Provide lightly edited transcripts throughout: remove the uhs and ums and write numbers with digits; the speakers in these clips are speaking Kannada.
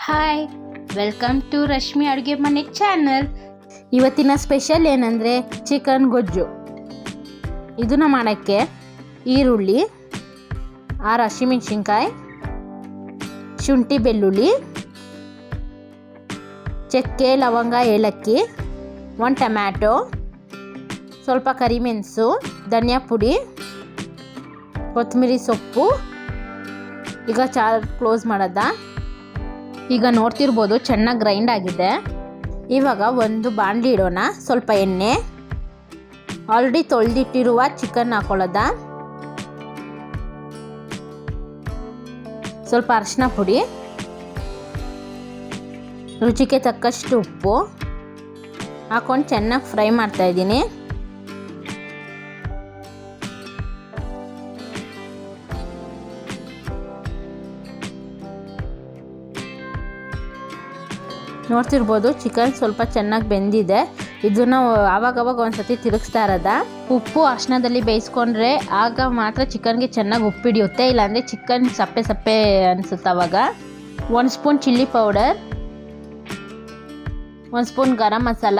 ಹಾಯ್, ವೆಲ್ಕಮ್ ಟು ರಶ್ಮಿ ಅಡುಗೆ ಮನೆ ಚಾನಲ್. ಇವತ್ತಿನ ಸ್ಪೆಷಲ್ ಏನಂದರೆ ಚಿಕನ್ ಗೊಜ್ಜು. ಇದನ್ನು ಮಾಡೋಕ್ಕೆ ಈರುಳ್ಳಿ, 6 ಹಸಿಮೆಣಸಿನ್ಕಾಯಿ, ಶುಂಠಿ ಬೆಳ್ಳುಳ್ಳಿ, ಚಕ್ಕೆ ಲವಂಗ ಏಲಕ್ಕಿ, 1 ಟೊಮ್ಯಾಟೊ, ಸ್ವಲ್ಪ ಕರಿಮೆಣಸು, ಧನಿಯಾ ಪುಡಿ, ಕೊತ್ತಂಬರಿ ಸೊಪ್ಪು. ಈಗ ಕ್ಲೋಸ್ ಮಾಡೋದಾ. ಈಗ ನೋಡ್ತಿರ್ಬೋದು ಚೆನ್ನಾಗಿ ಗ್ರೈಂಡ್ ಆಗಿದೆ. ಇವಾಗ ಒಂದು ಬಾಣಲಿ ಇಡೋಣ. ಸ್ವಲ್ಪ ಎಣ್ಣೆ, ಆಲ್ರೆಡಿ ತೊಳೆದಿಟ್ಟಿರುವ ಚಿಕನ್ ಹಾಕೊಳ್ಳೋದ, ಸ್ವಲ್ಪ ಅರಿಶಿನ ಪುಡಿ, ರುಚಿಗೆ ತಕ್ಕಷ್ಟು ಉಪ್ಪು ಹಾಕೊಂಡು ಚೆನ್ನಾಗಿ ಫ್ರೈ ಮಾಡ್ತಾ ಇದ್ದೀನಿ. ನೋಡ್ತಿರ್ಬೋದು ಚಿಕನ್ ಸ್ವಲ್ಪ ಚೆನ್ನಾಗಿ ಬೆಂದಿದೆ. ಇದನ್ನು ಆವಾಗವಾಗ ಒಂದ್ಸತಿ ತಿರುಗಿಸ್ತಾ ಇರೋದ. ಉಪ್ಪು ಅರಿಶಿನದಲ್ಲಿ ಬೇಯಿಸ್ಕೊಂಡ್ರೆ ಆಗ ಮಾತ್ರ ಚಿಕನ್ಗೆ ಚೆನ್ನಾಗಿ ಉಪ್ಪು ಹಿಡಿಯುತ್ತೆ, ಇಲ್ಲಾಂದರೆ ಚಿಕನ್ ಸಪ್ಪೆ ಸಪ್ಪೆ ಅನಿಸುತ್ತೆ. ಆವಾಗ 1 spoon chilli powder, 1 spoon garam masala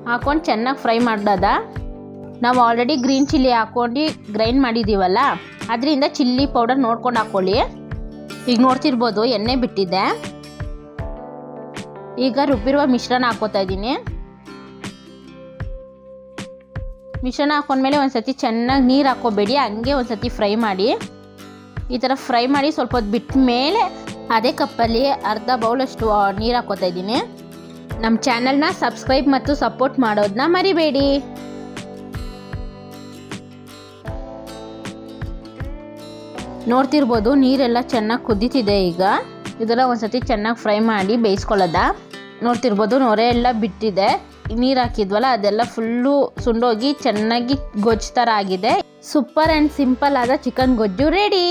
ಹಾಕೊಂಡು ಚೆನ್ನಾಗಿ ಫ್ರೈ ಮಾಡೋದ. ನಾವು ಆಲ್ರೆಡಿ ಗ್ರೀನ್ ಚಿಲ್ಲಿ ಹಾಕೊಂಡು ಗ್ರೈಂಡ್ ಮಾಡಿದ್ದೀವಲ್ಲ, ಅದರಿಂದ ಚಿಲ್ಲಿ ಪೌಡರ್ ನೋಡ್ಕೊಂಡು ಹಾಕ್ಕೊಳ್ಳಿ. ಈಗ ನೋಡ್ತಿರ್ಬೋದು ಎಣ್ಣೆ ಬಿಟ್ಟಿದೆ. ಈಗ ರುಬ್ಬಿರುವ ಮಿಶ್ರಣ ಹಾಕೋತಾ ಇದ್ದೀನಿ. ಮಿಶ್ರಣ ಹಾಕೊಂಡ್ಮೇಲೆ ಒಂದ್ಸತಿ ಚೆನ್ನಾಗಿ ನೀರು ಹಾಕೋಬೇಡಿ, ಹಂಗೆ ಒಂದ್ಸತಿ ಫ್ರೈ ಮಾಡಿ. ಈ ಥರ ಫ್ರೈ ಮಾಡಿ ಸ್ವಲ್ಪ ಹೊತ್ತು ಬಿಟ್ಟ ಮೇಲೆ ಅದೇ ಕಪ್ಪಲ್ಲಿ ಅರ್ಧ ಬೌಲಷ್ಟು ನೀರು ಹಾಕೋತಾ ಇದ್ದೀನಿ. ನಮ್ಮ ಚಾನಲ್ನ ಸಬ್ಸ್ಕ್ರೈಬ್ ಮತ್ತು ಸಪೋರ್ಟ್ ಮಾಡೋದನ್ನ ಮರಿಬೇಡಿ. ನೋಡ್ತಿರ್ಬೋದು ನೀರೆಲ್ಲ ಚೆನ್ನಾಗಿ ಕುದೀತಿದೆ. ಈಗ ಇದೆಲ್ಲ ಒಂದ್ಸತಿ ಚೆನ್ನಾಗಿ ಫ್ರೈ ಮಾಡಿ ಬೇಯಿಸ್ಕೊಳ್ಳೋದ. ನೋಡ್ತಿರ್ಬೋದು ನೊರೆ ಎಲ್ಲ ಬಿಟ್ಟಿದೆ. ನೀರು ಹಾಕಿದ್ವಲ್ಲ ಅದೆಲ್ಲ ಫುಲ್ಲು ಸುಂಡೋಗಿ ಚೆನ್ನಾಗಿ ಗೊಜ್ಜು ಥರ ಆಗಿದೆ. ಸೂಪರ್ ಆ್ಯಂಡ್ ಸಿಂಪಲ್ ಆದ ಚಿಕನ್ ಗೊಜ್ಜು ರೆಡಿ.